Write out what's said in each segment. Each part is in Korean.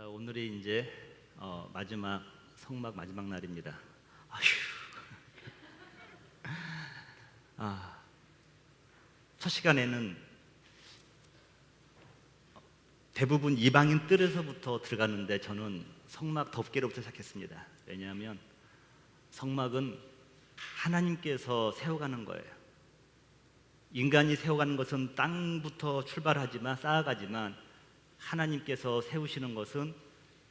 오늘이 이제 마지막 성막 마지막 날입니다. 아휴. 첫 시간에는 대부분 이방인 뜰에서부터 들어가는데 저는 성막 덮개로부터 시작했습니다. 왜냐하면 성막은 하나님께서 세워가는 거예요. 인간이 세워가는 것은 땅부터 출발하지만 쌓아가지만 하나님께서 세우시는 것은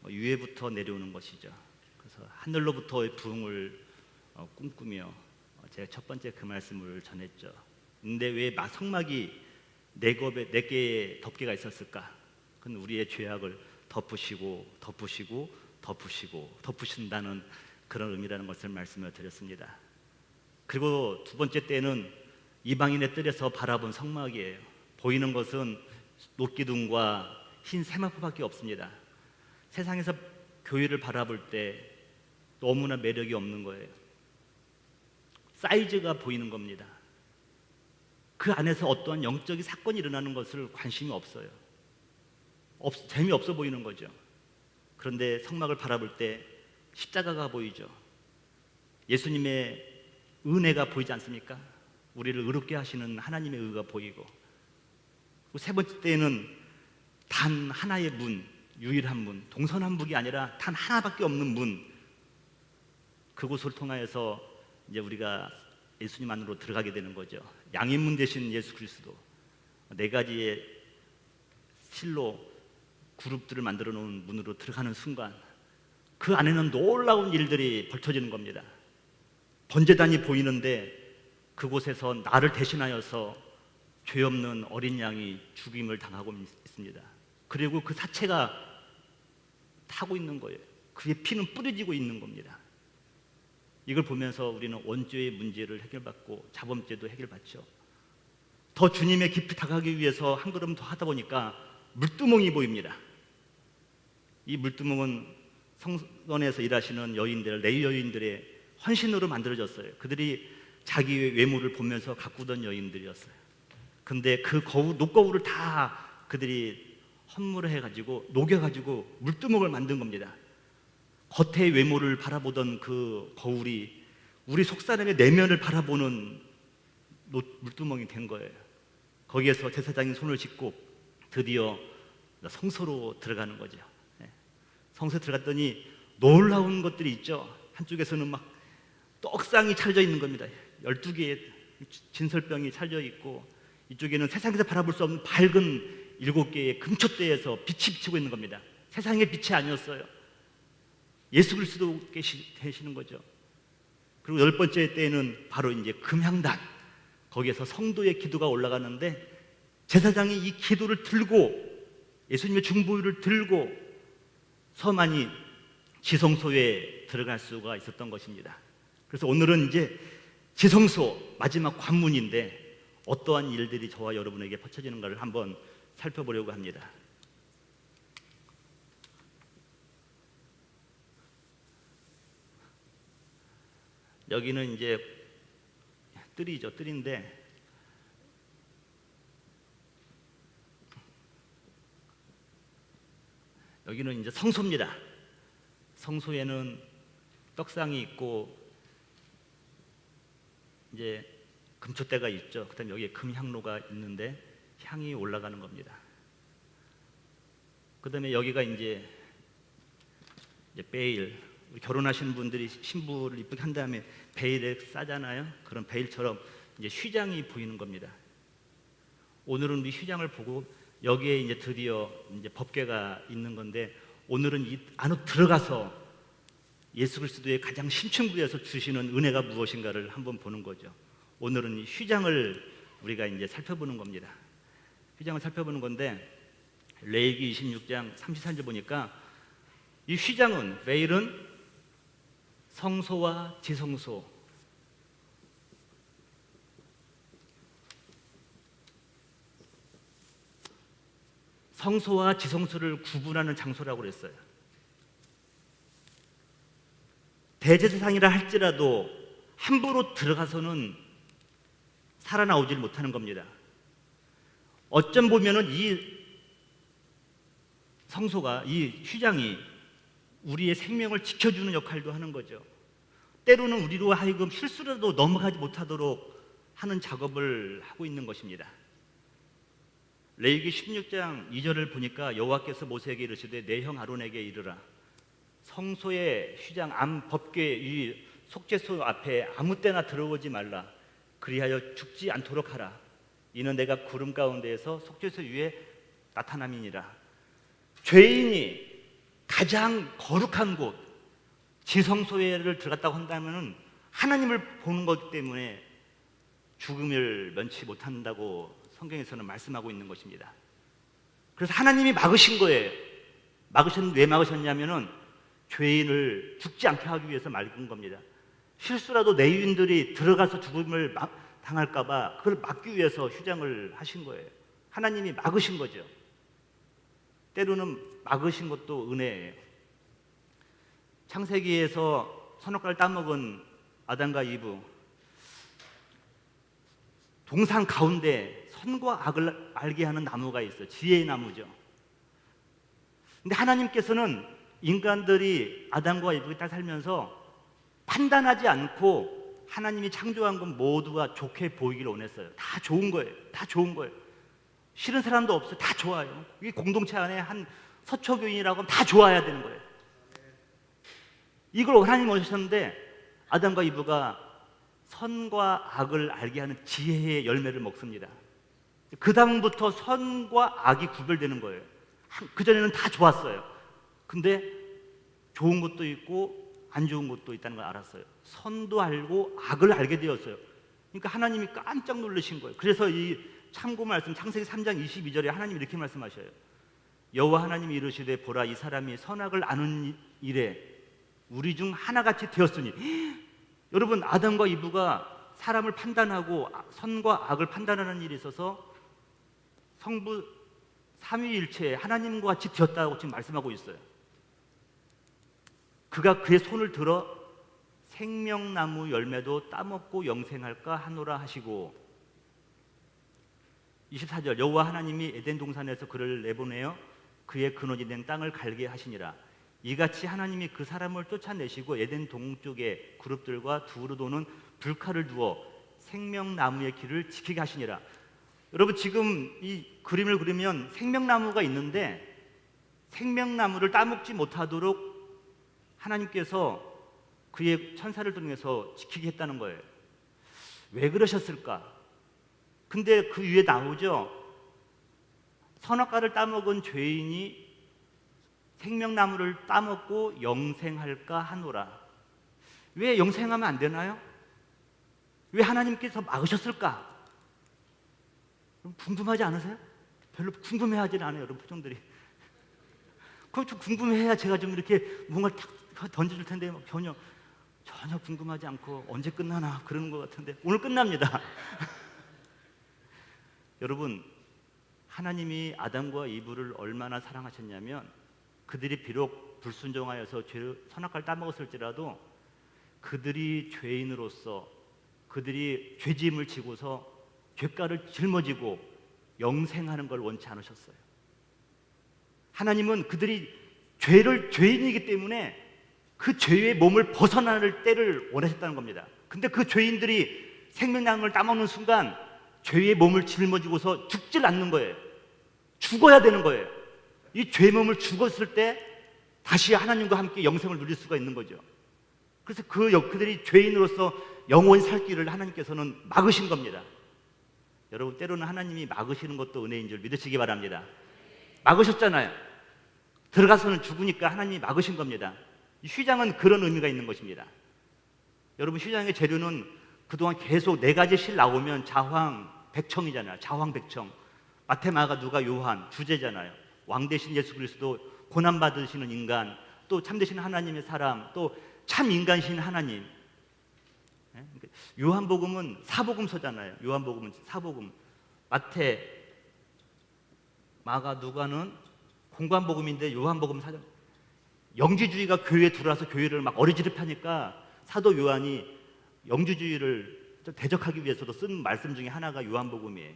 위에부터 내려오는 것이죠. 그래서 하늘로부터의 부흥을 꿈꾸며 제가 첫 번째 그 말씀을 전했죠. 근데 왜 성막이 네 개의 덮개가 있었을까? 그건 우리의 죄악을 덮으시고 덮으신다는 그런 의미라는 것을 말씀을 드렸습니다. 그리고 두 번째 때는 이방인의 뜰에서 바라본 성막이에요. 보이는 것은 녹기둥과 흰 세마포밖에 없습니다. 세상에서 교회를 바라볼 때 너무나 매력이 없는 거예요. 사이즈가 보이는 겁니다. 그 안에서 어떠한 영적인 사건이 일어나는 것을 관심이 없어요. 재미없어 보이는 거죠. 그런데 성막을 바라볼 때 십자가가 보이죠. 예수님의 은혜가 보이지 않습니까? 우리를 의롭게 하시는 하나님의 의가 보이고, 세 번째 때는 단 하나의 문, 유일한 문, 동서남북이 아니라 단 하나밖에 없는 문, 그곳을 통하여서 이제 우리가 예수님 안으로 들어가게 되는 거죠. 양인문 되신 예수 그리스도, 네 가지의 실로 그룹들을 만들어 놓은 문으로 들어가는 순간 그 안에는 놀라운 일들이 벌쳐지는 겁니다. 번제단이 보이는데 그곳에서 나를 대신하여서 죄 없는 어린 양이 죽임을 당하고 있습니다. 그리고 그 사체가 타고 있는 거예요. 그의 피는 뿌려지고 있는 겁니다. 이걸 보면서 우리는 원죄의 문제를 해결받고 자범죄도 해결받죠. 더 주님의 깊이 다가가기 위해서 한 걸음 더 하다 보니까 물두멍이 보입니다. 이 물두멍은 성전에서 일하시는 여인들, 레위 여인들의 헌신으로 만들어졌어요. 그들이 자기의 외모를 보면서 가꾸던 여인들이었어요. 근데 그 녹거울을 다 그들이 헌물해가지고 녹여가지고 물두멍을 만든 겁니다. 겉의 외모를 바라보던 그 거울이 우리 속사람의 내면을 바라보는 물두멍이 된 거예요. 거기에서 제사장이 손을 씻고 드디어 성소로 들어가는 거죠. 성소에 들어갔더니 놀라운 것들이 있죠. 한쪽에서는 막 떡상이 차려져 있는 겁니다. 12개의 진설병이 차려져 있고, 이쪽에는 세상에서 바라볼 수 없는 밝은 7개의 금촛대에서 빛이 비치고 있는 겁니다. 세상의 빛이 아니었어요. 예수 그리스도 계시는 거죠. 그리고 10번째 때에는 바로 이제 금향단, 거기에서 성도의 기도가 올라가는데 제사장이 이 기도를 들고 예수님의 중보유를 들고 서만이 지성소에 들어갈 수가 있었던 것입니다. 그래서 오늘은 이제 지성소 마지막 관문인데 어떠한 일들이 저와 여러분에게 펼쳐지는가를 한번 살펴보려고 합니다. 여기는 이제 뜰이죠. 뜰인데 여기는 이제 성소입니다. 성소에는 떡상이 있고 이제 금촛대가 있죠. 그다음에 여기에 금향로가 있는데 향이 올라가는 겁니다. 그다음에 여기가 이제 베일, 결혼하시는 분들이 신부를 이쁘게 한 다음에 베일에 싸잖아요. 그런 베일처럼 이제 휘장이 보이는 겁니다. 오늘은 우리 휘장을 보고 여기에 이제 드디어 이제 법궤가 있는 건데, 오늘은 이 안으로 들어가서 예수 그리스도의 가장 심층부에서 주시는 은혜가 무엇인가를 한번 보는 거죠. 오늘은 이 휘장을 우리가 이제 살펴보는 겁니다. 휘장을 살펴보는 건데 레위기 26장 33절 보니까 이 휘장은, 베일은 성소와 지성소, 성소와 지성소를 구분하는 장소라고 그랬어요. 대제사장이라 할지라도 함부로 들어가서는 살아나오질 못하는 겁니다. 어쩜 보면은 이 성소가, 이 휘장이 우리의 생명을 지켜주는 역할도 하는 거죠. 때로는 우리로 하여금 실수라도 넘어가지 못하도록 하는 작업을 하고 있는 것입니다. 레위기 16장 2절을 보니까 여호와께서 모세에게 이르시되 내 형 아론에게 이르라. 성소의 휘장 암 법궤 이 속죄소 앞에 아무 때나 들어오지 말라. 그리하여 죽지 않도록 하라. 이는 내가 구름 가운데에서 속죄소 위에 나타남이니라. 죄인이 가장 거룩한 곳 지성소에를 들어갔다고 한다면 하나님을 보는 것 때문에 죽음을 면치 못한다고 성경에서는 말씀하고 있는 것입니다. 그래서 하나님이 막으신 거예요. 왜 막으셨냐면은 죄인을 죽지 않게 하기 위해서 막은 겁니다. 실수라도 레위인들이 들어가서 죽음을 당할까봐 그걸 막기 위해서 휴장을 하신 거예요. 하나님이 막으신 거죠. 때로는 막으신 것도 은혜예요. 창세기에서 선악과를 따먹은 아담과 이브, 동산 가운데 선과 악을 알게 하는 나무가 있어요. 지혜의 나무죠. 근데 하나님께서는 인간들이 아담과 이브가 딱 살면서 판단하지 않고 하나님이 창조한 건 모두가 좋게 보이기를 원했어요. 다 좋은 거예요. 다 좋은 거예요. 싫은 사람도 없어요. 다 좋아요. 이 공동체 안에 한 서초교인이라고 하면 다 좋아야 되는 거예요. 이걸 하나님 원하셨는데 아담과 이브가 선과 악을 알게 하는 지혜의 열매를 먹습니다. 그 다음부터 선과 악이 구별되는 거예요. 그전에는 다 좋았어요. 근데 좋은 것도 있고 안 좋은 것도 있다는 걸 알았어요. 선도 알고 악을 알게 되었어요. 그러니까 하나님이 깜짝 놀라신 거예요. 그래서 이 참고 말씀 창세기 3장 22절에 하나님이 이렇게 말씀하셔요. 여호와 하나님이 이르시되 보라 이 사람이 선악을 아는 일에 우리 중 하나같이 되었으니 여러분 아담과 이브가 사람을 판단하고 선과 악을 판단하는 일에 있어서 성부 삼위일체 하나님과 같이 되었다고 지금 말씀하고 있어요. 그가 그의 손을 들어 생명나무 열매도 따먹고 영생할까 하노라 하시고 24절 여호와 하나님이 에덴 동산에서 그를 내보내어 그의 근원이 된 땅을 갈게 하시니라. 이같이 하나님이 그 사람을 쫓아내시고 에덴 동쪽에 그룹들과 두루 도는 불칼을 두어 생명나무의 길을 지키게 하시니라. 여러분 지금 이 그림을 그리면 생명나무가 있는데 생명나무를 따먹지 못하도록 하나님께서 그의 천사를 통해서 지키게 했다는 거예요. 왜 그러셨을까? 근데 그 위에 나오죠. 선악과를 따먹은 죄인이 생명나무를 따먹고 영생할까 하노라. 왜 영생하면 안 되나요? 왜 하나님께서 막으셨을까? 궁금하지 않으세요? 별로 궁금해하지 않아요, 여러분 표정들이. 그럼 좀 궁금해야 제가 좀 이렇게 뭔가 탁 던져줄 텐데 전혀 궁금하지 않고 언제 끝나나 그러는 것 같은데 오늘 끝납니다. 여러분 하나님이 아담과 이브를 얼마나 사랑하셨냐면 그들이 비록 불순종하여서 선악과를 따먹었을지라도 그들이 죄인으로서 그들이 죄짐을 지고서 죄가를 짊어지고 영생하는 걸 원치 않으셨어요. 하나님은 그들이 죄인이기 때문에 그 죄의 몸을 벗어나는 때를 원하셨다는 겁니다. 근데 그 죄인들이 생명나무를 따먹는 순간 죄의 몸을 짊어지고서 죽질 않는 거예요. 죽어야 되는 거예요. 이 죄의 몸을 죽었을 때 다시 하나님과 함께 영생을 누릴 수가 있는 거죠. 그래서 그들이 죄인으로서 영원히 살 길을 하나님께서는 막으신 겁니다. 여러분 때로는 하나님이 막으시는 것도 은혜인 줄 믿으시기 바랍니다. 막으셨잖아요. 들어가서는 죽으니까 하나님이 막으신 겁니다. 이 휘장은 그런 의미가 있는 것입니다. 여러분 휘장의 재료는 그동안 계속 4가지 실 나오면 자황, 백청이잖아요. 자황, 백청. 마태, 마가, 누가, 요한 주제잖아요. 왕 대신 예수 그리스도, 고난 받으시는 인간, 또 참되신 하나님의 사람, 또 참 인간이신 하나님. 요한복음은 사복음서잖아요. 요한복음은 사복음. 마태, 마가, 누가는 공관복음인데 요한복음은 사전. 영지주의가 교회에 들어와서 교회를 막 어리지럽하니까 사도 요한이 영지주의를 좀 대적하기 위해서도 쓴 말씀 중에 하나가 요한복음이에요.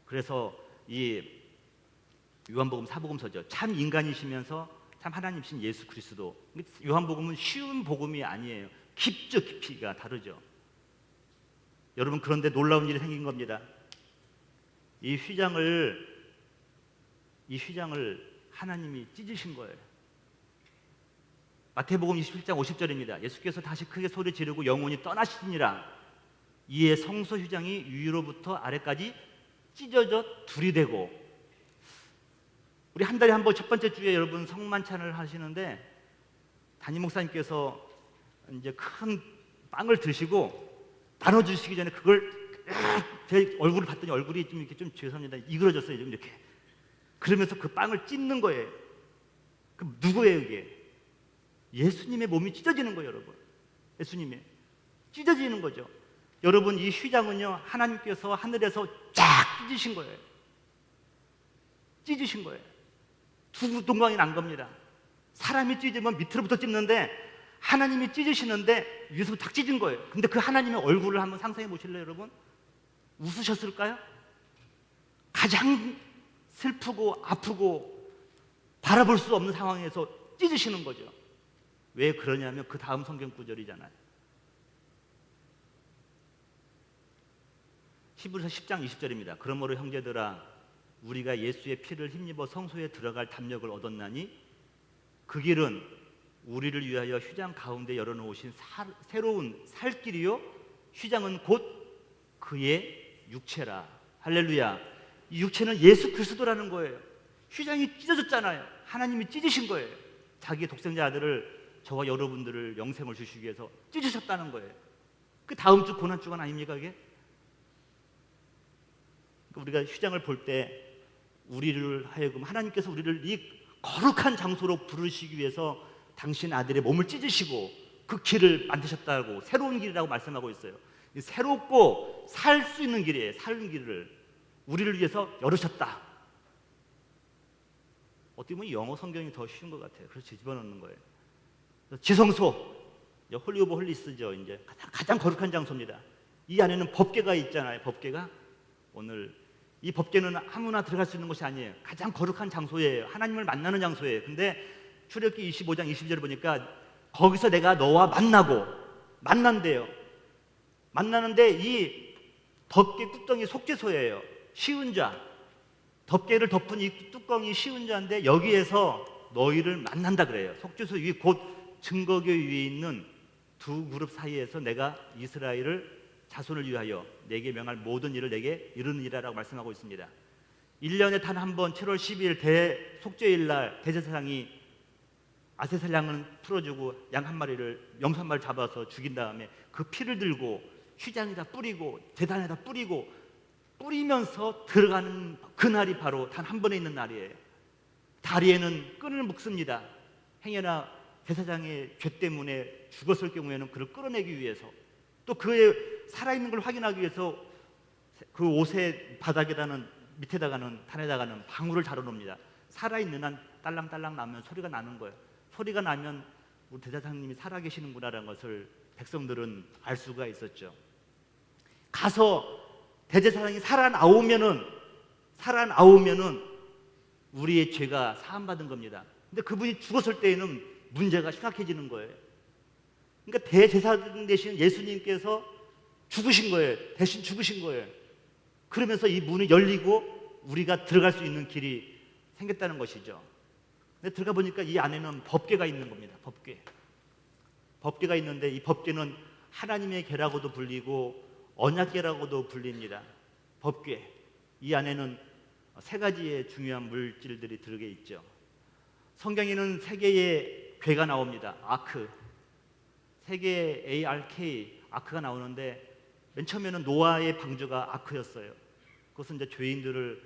그래서 이 요한복음 사복음서죠. 참 인간이시면서 참 하나님이신 예수 그리스도. 요한복음은 쉬운 복음이 아니에요. 깊죠. 깊이가 다르죠. 여러분, 그런데 놀라운 일이 생긴 겁니다. 이 휘장을 하나님이 찢으신 거예요. 마태복음 27장 50절입니다. 예수께서 다시 크게 소리 지르고 영원히 떠나시니라. 이에 성소 휘장이 위로부터 아래까지 찢어져 둘이 되고. 우리 한 달에 한 번 첫 번째 주에 여러분 성만찬을 하시는데 담임 목사님께서 이제 큰 빵을 드시고 나눠주시기 전에 그걸 제 얼굴을 봤더니 얼굴이 좀 이렇게 좀 죄송합니다. 이그러졌어요. 좀 이렇게. 그러면서 그 빵을 찢는 거예요. 그 누구예요, 이게? 예수님의 몸이 찢어지는 거예요, 여러분. 예수님의 찢어지는 거죠. 여러분, 이 휘장은요, 하나님께서 하늘에서 쫙 찢으신 거예요. 찢으신 거예요. 두 동강이 난 겁니다. 사람이 찢으면 밑으로부터 찢는데 하나님이 찢으시는데 위에서부터 탁 찢은 거예요. 근데 그 하나님의 얼굴을 한번 상상해 보실래요, 여러분? 웃으셨을까요? 가장 슬프고 아프고 바라볼 수 없는 상황에서 찢으시는 거죠. 왜 그러냐면 그 다음 성경 구절이잖아요. 히브리서 10장 20절입니다. 그러므로 형제들아, 우리가 예수의 피를 힘입어 성소에 들어갈 담력을 얻었나니 그 길은 우리를 위하여 휘장 가운데 열어놓으신 새로운 살 길이요, 휘장은 곧 그의 육체라. 할렐루야. 이 육체는 예수 그리스도라는 거예요. 휘장이 찢어졌잖아요. 하나님이 찢으신 거예요. 자기의 독생자 아들을, 저와 여러분들을 영생을 주시기 위해서 찢으셨다는 거예요. 그 다음 주 고난주간 아닙니까, 이게? 우리가 휘장을 볼 때 우리를 하여금 하나님께서 우리를 이 거룩한 장소로 부르시기 위해서 당신 아들의 몸을 찢으시고 그 길을 만드셨다고, 새로운 길이라고 말씀하고 있어요. 새롭고 살 수 있는 길이에요. 사는 길을 우리를 위해서 열으셨다. 어떻게 보면 영어 성경이 더 쉬운 것 같아요. 그래서 집어넣는 거예요. 지성소, 홀리 오브 홀리스죠. 이제 가장 거룩한 장소입니다. 이 안에는 법궤가 있잖아요. 법궤가. 오늘 이 법궤는 아무나 들어갈 수 있는 곳이 아니에요. 가장 거룩한 장소예요. 하나님을 만나는 장소예요. 근데 출애굽기 25장 22절을 보니까 거기서 내가 너와 만난대요. 만나는데 이 덮개 뚜껑이 속죄소예요. 쉬운 자, 덮개를 덮은 이 뚜껑이 쉬운 자인데 여기에서 너희를 만난다 그래요. 속죄소 위 곧 증거교 위에 있는 두 그룹 사이에서 내가 이스라엘을 자손을 위하여 내게 명할 모든 일을 내게 이르느니라라고 말씀하고 있습니다. 1년에 단 한 번 7월 12일 대속죄일 날 대제사장이 아세살 양은 풀어주고 양 한 마리를, 염소 한 마리를 잡아서 죽인 다음에 그 피를 들고 휘장에다 뿌리고 제단에다 뿌리면서 들어가는 그날이 바로 단 한 번에 있는 날이에요. 다리에는 끈을 묶습니다. 행여나 대사장의 죄 때문에 죽었을 경우에는 그를 끌어내기 위해서, 또 그의 살아있는 걸 확인하기 위해서 그 옷의 바닥에다는, 밑에다가는, 단에다가는 방울을 달아놓습니다. 살아있는 한 딸랑딸랑 나면 소리가 나는 거예요. 소리가 나면 우리 대제사장님이 살아계시는구나라는 것을 백성들은 알 수가 있었죠. 가서 대제사장이 살아나오면은 우리의 죄가 사함받은 겁니다. 근데 그분이 죽었을 때에는 문제가 심각해지는 거예요. 그러니까 대제사장 대신 예수님께서 죽으신 거예요. 대신 죽으신 거예요. 그러면서 이 문이 열리고 우리가 들어갈 수 있는 길이 생겼다는 것이죠. 근데 들어가 보니까 이 안에는 법궤가 있는 겁니다. 법궤가 있는데 이 법궤는 하나님의 궤라고도 불리고 언약궤라고도 불립니다. 법궤. 이 안에는 세 가지의 중요한 물질들이 들어가 있죠. 성경에는 세 개의 궤가 나옵니다. 아크. 세 개의 ARK, 아크가 나오는데 맨 처음에는 노아의 방주가 아크였어요. 그것은 이제 죄인들을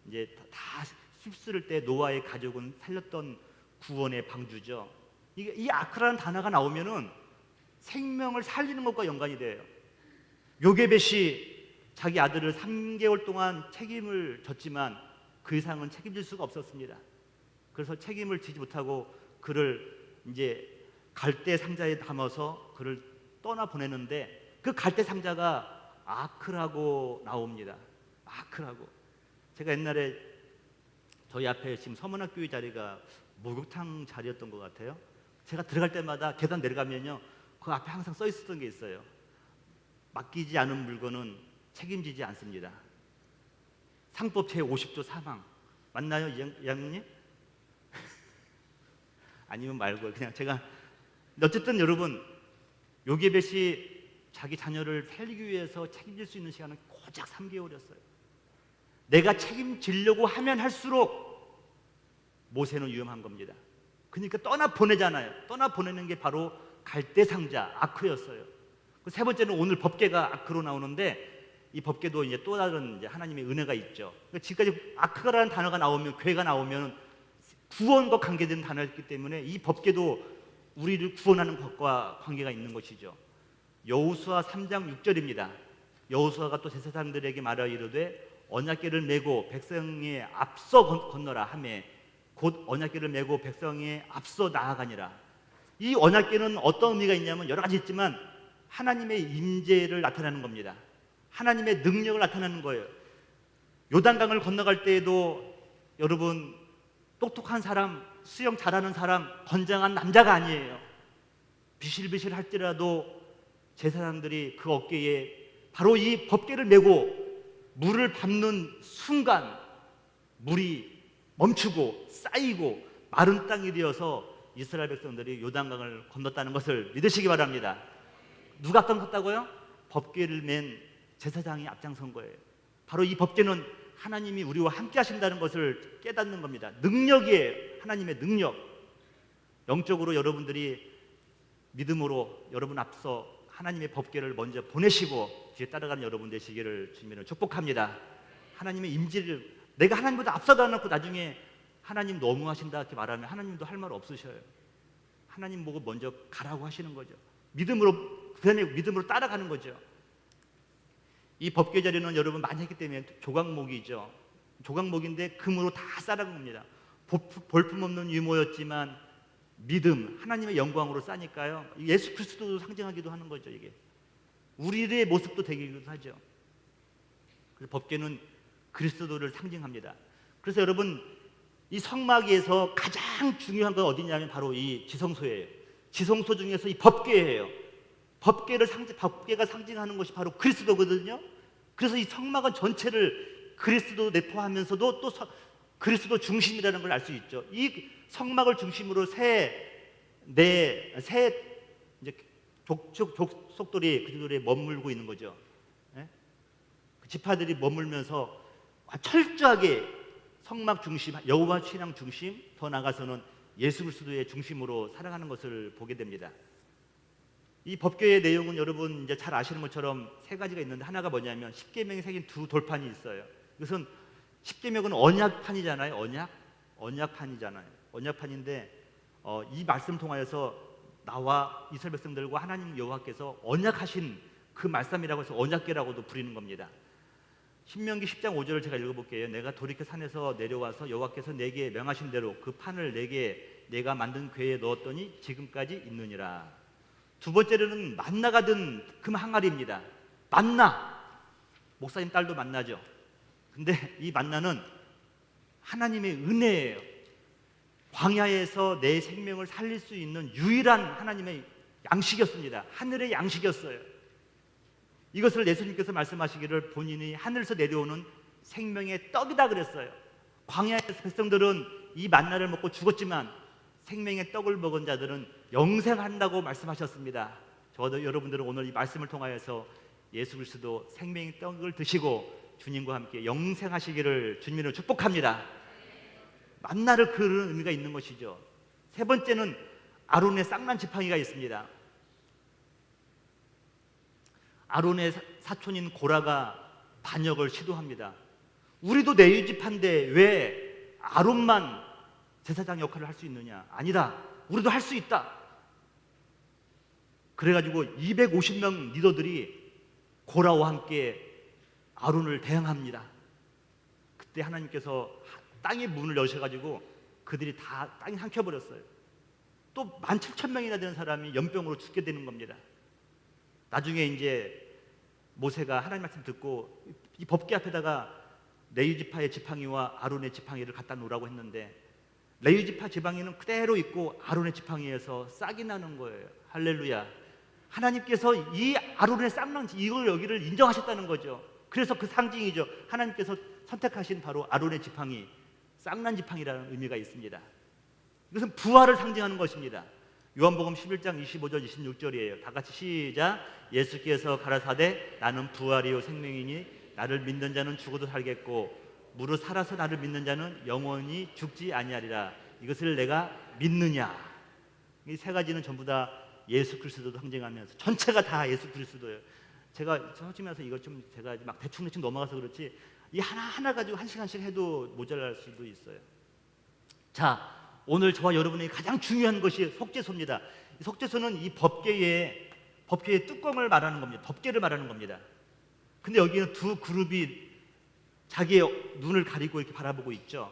이제 다 휩쓸을 때 노아의 가족은 살렸던 구원의 방주죠. 이 아크라는 단어가 나오면은 생명을 살리는 것과 연관이 돼요. 요게벳이 자기 아들을 3개월 동안 책임을 졌지만 그 이상은 책임질 수가 없었습니다. 그래서 책임을 지지 못하고 그를 이제 갈대 상자에 담아서 그를 떠나 보내는데 그 갈대 상자가 아크라고 나옵니다. 아크라고. 제가 옛날에 저희 앞에 지금 서문학교의 자리가 목욕탕 자리였던 것 같아요. 제가 들어갈 때마다 계단 내려가면요, 그 앞에 항상 써 있었던 게 있어요. 맡기지 않은 물건은 책임지지 않습니다. 상법 제50조 사망 맞나요, 이장님? 아니면 말고 그냥 제가. 어쨌든 여러분, 요게벳이 자기 자녀를 살리기 위해서 책임질 수 있는 시간은 고작 3개월이었어요. 내가 책임지려고 하면 할수록 모세는 위험한 겁니다. 그러니까 떠나 보내잖아요. 떠나 보내는 게 바로 갈대상자 아크였어요. 그 세 번째는 오늘 법궤가 아크로 나오는데, 이 법궤도 이제 또 다른 이제 하나님의 은혜가 있죠. 그러니까 지금까지 아크라는 단어가 나오면, 궤가 나오면 구원과 관계된 단어였기 때문에 이 법궤도 우리를 구원하는 것과 관계가 있는 것이죠. 여호수아 3장 6절입니다. 여호수아가 또 제사장들에게 말하여 이르되 언약궤를 메고 백성에 앞서 건너라 하매 곧 언약궤를 메고 백성에 앞서 나아가니라. 이 언약궤는 어떤 의미가 있냐면 여러 가지 있지만 하나님의 임재를 나타내는 겁니다. 하나님의 능력을 나타내는 거예요. 요단강을 건너갈 때에도 여러분, 똑똑한 사람, 수영 잘하는 사람, 건장한 남자가 아니에요. 비실비실 할지라도 제사장들이 그 어깨에 바로 이 법궤를 메고 물을 밟는 순간 물이 멈추고 쌓이고 마른 땅이 되어서 이스라엘 백성들이 요단강을 건넜다는 것을 믿으시기 바랍니다. 누가 건넜다고요? 법궤를 맨 제사장이 앞장선 거예요. 바로 이 법궤는 하나님이 우리와 함께 하신다는 것을 깨닫는 겁니다. 능력이에요. 하나님의 능력. 영적으로 여러분들이 믿음으로 여러분 앞서 하나님의 법궤를 먼저 보내시고 뒤에 따라가는 여러분 되시기를 주님으로 축복합니다. 하나님의 임재를, 내가 하나님보다 앞서다 놓고 나중에 하나님 너무하신다 이렇게 말하면 하나님도 할 말 없으셔요. 하나님 보고 먼저 가라고 하시는 거죠. 믿음으로, 그 다음에 믿음으로 따라가는 거죠. 이 법궤 자리는 여러분 많이 했기 때문에 조각목이죠. 조각목인데 금으로 다 싸라는 겁니다. 볼품없는 유모였지만 믿음, 하나님의 영광으로 싸니까요. 예수 그리스도도 상징하기도 하는 거죠. 이게 우리의 모습도 되기도 하죠. 그래서 법궤는 그리스도를 상징합니다. 그래서 여러분, 이 성막에서 가장 중요한 건 어디냐면 바로 이 지성소예요. 지성소 중에서 이 법궤예요. 법궤가 상징하는 것이 바로 그리스도거든요. 그래서 이 성막은 전체를 그리스도 내포하면서도 또 그리스도 중심이라는 걸 알 수 있죠. 이 성막을 중심으로 새 이제 족속들이 그들에 머물고 있는 거죠. 그 지파들이 머물면서 철저하게 성막 중심, 여호와 신앙 중심, 더 나아가서는 예수 그리스도의 중심으로 살아가는 것을 보게 됩니다. 이 법궤의 내용은 여러분 이제 잘 아시는 것처럼 세 가지가 있는데, 하나가 뭐냐면 십계명이 새긴 두 돌판이 있어요. 이것은 십계명은 언약판이잖아요. 언약판이잖아요. 언약판인데 이 말씀 통하여서 나와 이스라엘 백성들과 하나님 여호와께서 언약하신 그 말씀이라고 해서 언약궤라고도 부르는 겁니다. 신명기 10장 5절을 제가 읽어볼게요. 내가 돌이켜 산에서 내려와서 여호와께서 내게 명하신 대로 그 판을 내가 만든 궤에 넣었더니 지금까지 있느니라. 두 번째로는 만나가 든 금 항아리입니다. 만나, 목사님 딸도 만나죠. 근데 이 만나는 하나님의 은혜예요. 광야에서 내 생명을 살릴 수 있는 유일한 하나님의 양식이었습니다. 하늘의 양식이었어요. 이것을 예수님께서 말씀하시기를 본인이 하늘에서 내려오는 생명의 떡이다 그랬어요. 광야에서 백성들은 이 만나를 먹고 죽었지만 생명의 떡을 먹은 자들은 영생한다고 말씀하셨습니다. 저도 여러분들은 오늘 이 말씀을 통하여서 예수 그리스도 생명의 떡을 드시고 주님과 함께 영생하시기를 주님으로 축복합니다. 만나를 그런 의미가 있는 것이죠. 세 번째는 아론의 쌍난 지팡이가 있습니다. 아론의 사촌인 고라가 반역을 시도합니다. 우리도 내유집한데 왜 아론만 제사장 역할을 할 수 있느냐? 아니다. 우리도 할 수 있다. 그래가지고 250명 리더들이 고라와 함께 아론을 대항합니다. 그때 하나님께서 땅의 문을 여셔가지고 그들이 다 땅이 삼켜버렸어요. 또 17,000명이나 되는 사람이 연병으로 죽게 되는 겁니다. 나중에 이제 모세가 하나님 말씀 듣고 이 법궤 앞에다가 레위 지파의 지팡이와 아론의 지팡이를 갖다 놓으라고 했는데 레위 지파 지팡이는 그대로 있고 아론의 지팡이에서 싹이 나는 거예요. 할렐루야. 하나님께서 이 아론의 쌍난 이걸 여기를 인정하셨다는 거죠. 그래서 그 상징이죠. 하나님께서 선택하신 바로 아론의 지팡이, 쌍난 지팡이라는 의미가 있습니다. 이것은 부활을 상징하는 것입니다. 요한복음 11장 25절 26절이에요. 다 같이 시작. 예수께서 가라사대 나는 부활이요 생명이니 나를 믿는 자는 죽어도 살겠고 무릇 살아서 나를 믿는 자는 영원히 죽지 아니하리라. 이것을 내가 믿느냐. 이 세 가지는 전부 다 예수 그리스도도 상징하면서 전체가 다 예수 그리스도예요. 제가 처음에서 이걸 좀 제가 막 대충 넘어가서 그렇지 이 하나 가지고 한 시간씩 해도 모자랄 수도 있어요. 자, 오늘 저와 여러분에게 가장 중요한 것이 속죄소입니다. 이 속죄소는 이 법궤의 뚜껑을 말하는 겁니다. 법궤를 말하는 겁니다. 근데 여기는 두 그룹이 자기의 눈을 가리고 이렇게 바라보고 있죠.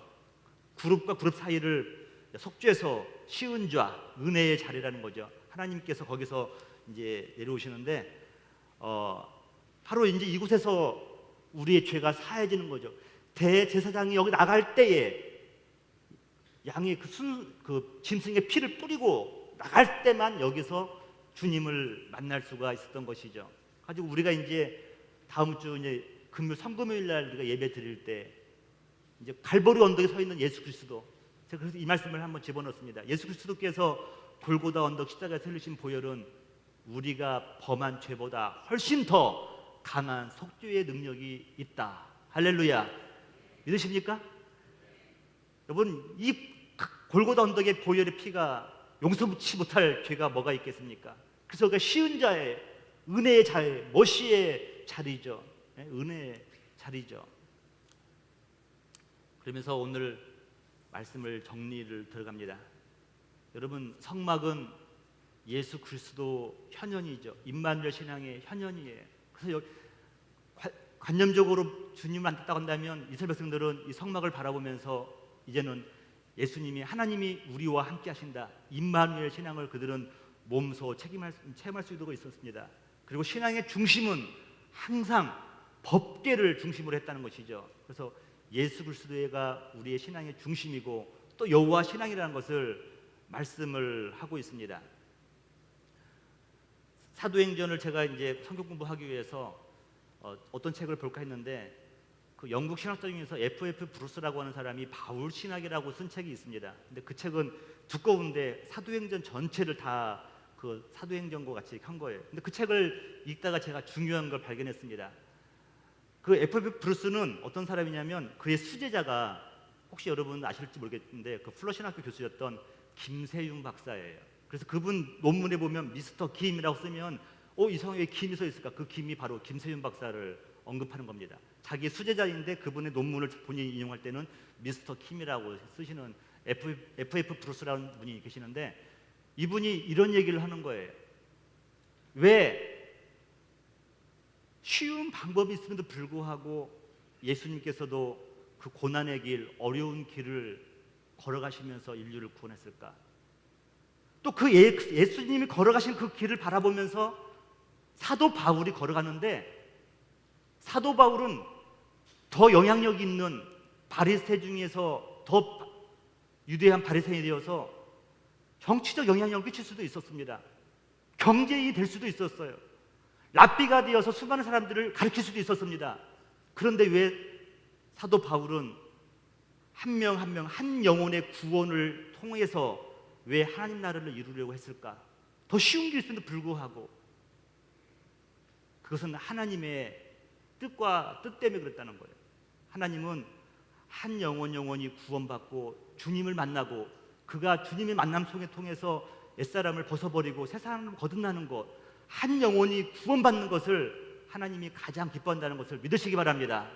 그룹과 그룹 사이를 속죄소, 시은좌, 은혜의 자리라는 거죠. 하나님께서 거기서 이제 내려오시는데 바로 이제 이곳에서 우리의 죄가 사해지는 거죠. 대제사장이 여기 나갈 때에 양의 그 짐승의 피를 뿌리고 나갈 때만 여기서 주님을 만날 수가 있었던 것이죠. 가지고 우리가 이제 다음 주 이제 성금요일 날 우리가 예배 드릴 때 이제 갈보리 언덕에 서 있는 예수 그리스도, 제가 그래서 이 말씀을 한번 집어넣습니다. 예수 그리스도께서 골고다 언덕 십자가에 흘리신 보혈은 우리가 범한 죄보다 훨씬 더 강한 속죄의 능력이 있다. 할렐루야. 믿으십니까? 여러분, 이 골고다 언덕의 보혈의 피가 용서치 못할 죄가 뭐가 있겠습니까? 그래서 그 시은자의 은혜의 자리, 머시의 자리죠. 은혜의 자리죠. 그러면서 오늘 말씀을 정리를 들어갑니다. 여러분, 성막은 예수 그리스도 현현이죠. 임마누엘 신앙의 현현이에요. 그래서 관념적으로 주님을 만났다고 한다면 이스라엘 백성들은 이 성막을 바라보면서 이제는 예수님이 하나님이 우리와 함께 하신다. 임마누엘 신앙을 그들은 몸소 체험할 수 있도록 있었습니다. 그리고 신앙의 중심은 항상 법궤를 중심으로 했다는 것이죠. 그래서 예수 그리스도가 우리의 신앙의 중심이고 또 여호와 신앙이라는 것을 말씀을 하고 있습니다. 사도행전을 제가 이제 성경 공부하기 위해서 어떤 책을 볼까 했는데 그 영국 신학자 중에서 F.F. 브루스라고 하는 사람이 바울 신학이라고 쓴 책이 있습니다. 근데 그 책은 두꺼운데 사도행전 전체를 다 그 사도행전과 같이 한 거예요. 근데 그 책을 읽다가 제가 중요한 걸 발견했습니다. 그 F.F. 브루스는 어떤 사람이냐면 그의 수제자가 혹시 여러분 아실지 모르겠는데 그 플러신학교 교수였던 김세윤 박사예요. 그래서 그분 논문에 보면 미스터 김이라고 쓰면 이상하게 왜 김이 써 있을까? 그 김이 바로 김세윤 박사를 언급하는 겁니다. 자기 수제자인데 그분의 논문을 본인이 인용할 때는 미스터 김이라고 쓰시는 F.F. 브루스라는 분이 계시는데 이분이 이런 얘기를 하는 거예요. 왜 쉬운 방법이 있음에도 불구하고 예수님께서도 그 고난의 길, 어려운 길을 걸어가시면서 인류를 구원했을까? 또 그 예수님이 걸어가신 그 길을 바라보면서 사도 바울이 걸어가는데 사도 바울은 더 영향력 있는 바리새 중에서 더 유대한 바리새인이 되어서 정치적 영향력을 끼칠 수도 있었습니다. 경제인이 될 수도 있었어요. 랍비가 되어서 수많은 사람들을 가르칠 수도 있었습니다. 그런데 왜 사도 바울은 한 명 한 명 한 영혼의 구원을 통해서 왜 하나님 나라를 이루려고 했을까? 더 쉬운 길임에도 불구하고 그것은 하나님의 뜻 때문에 그랬다는 거예요. 하나님은 한 영혼이 구원받고 주님을 만나고 그가 주님의 만남 통해서 옛사람을 벗어버리고 새 사람을 거듭나는 것, 한 영혼이 구원받는 것을 하나님이 가장 기뻐한다는 것을 믿으시기 바랍니다.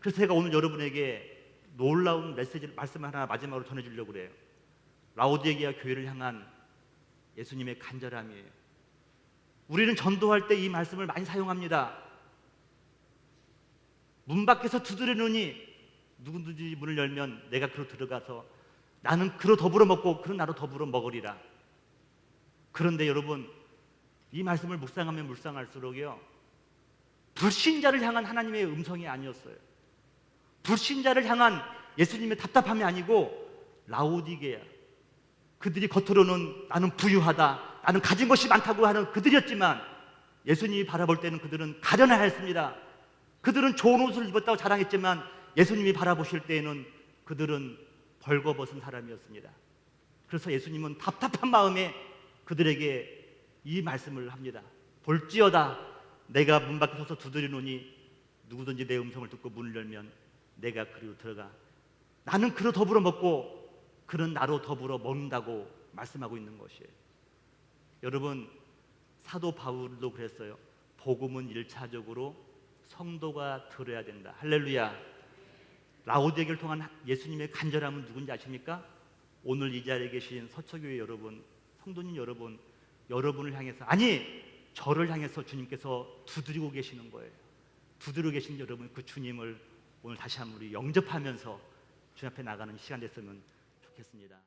그래서 제가 오늘 여러분에게 놀라운 말씀을 하나 마지막으로 전해주려고 그래요. 라오디게아 교회를 향한 예수님의 간절함이에요. 우리는 전도할 때 이 말씀을 많이 사용합니다. 문 밖에서 두드리노니 누구든지 문을 열면 내가 그로 들어가서 나는 그로 더불어 먹고 그는 나로 더불어 먹으리라. 그런데 여러분, 이 말씀을 묵상하면 묵상할수록요 불신자를 향한 하나님의 음성이 아니었어요. 불신자를 향한 예수님의 답답함이 아니고 라오디게아, 그들이 겉으로는 나는 부유하다, 나는 가진 것이 많다고 하는 그들이었지만 예수님이 바라볼 때는 그들은 가련하였습니다. 그들은 좋은 옷을 입었다고 자랑했지만 예수님이 바라보실 때에는 그들은 벌거벗은 사람이었습니다. 그래서 예수님은 답답한 마음에 그들에게 이 말씀을 합니다. 볼지어다 내가 문 밖에 서서 두드리노니 누구든지 내 음성을 듣고 문을 열면 내가 그리로 들어가 나는 그로 더불어 먹고 그는 나로 더불어 먹는다고 말씀하고 있는 것이에요. 여러분, 사도 바울도 그랬어요. 복음은 1차적으로 성도가 들어야 된다. 할렐루야. 라오디게를 통한 예수님의 간절함은 누군지 아십니까? 오늘 이 자리에 계신 서초교회 여러분, 성도님 여러분, 여러분을 향해서, 아니 저를 향해서 주님께서 두드리고 계시는 거예요. 두드리고 계신 여러분, 그 주님을 오늘 다시 한번 우리 영접하면서 주님 앞에 나가는 시간 됐으면 좋겠습니다.